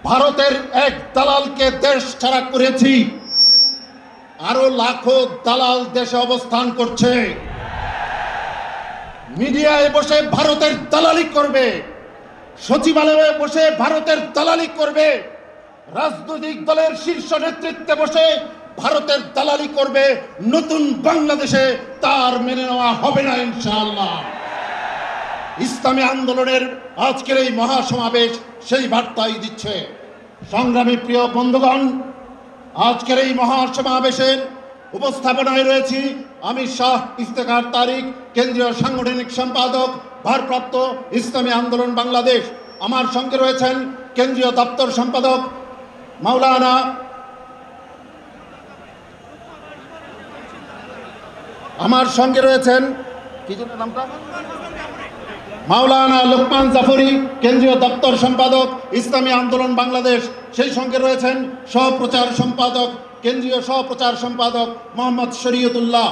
ভারতের এক দালালকে দেশ ছাড়া করেছি, আরো লাখো দালাল দেশে অবস্থান করছে। মিডিয়ায় বসে ভারতের দালালি করবে, সচিবালয়ে বসে ভারতের দালালি করবে, রাজনৈতিক দলের শীর্ষ নেতৃত্বে বসে ভারতের দালালি করবে। নতুন বাংলাদেশে তার মেনে নেওয়া হবে না ইনশাআল্লাহ। ইসলামী আন্দোলনের আজকের এই মহাসমাবেশ সেই বার্তাই দিচ্ছে। সংগ্রামী প্রিয় বন্ধুগণ, আজকের এই মহাসমাবেশের উপস্থাপনায় রয়েছি আমি শাহ ইফতেখার তারিক, কেন্দ্রীয় সাংগঠনিক সম্পাদক, ভারপ্রাপ্ত ইসলামী আন্দোলন বাংলাদেশ। আমার সঙ্গে রয়েছেন কেন্দ্রীয় দপ্তর সম্পাদক মাওলানা মাওলানা লোকমান জাফরি, কেন্দ্রীয় দপ্তর সম্পাদক ইসলামী আন্দোলন বাংলাদেশ। সেই সঙ্গে রয়েছেন সহপ্রচার সম্পাদক, কেন্দ্রীয় সহপ্রচার সম্পাদক মোহাম্মদ শরীয়তুল্লাহ।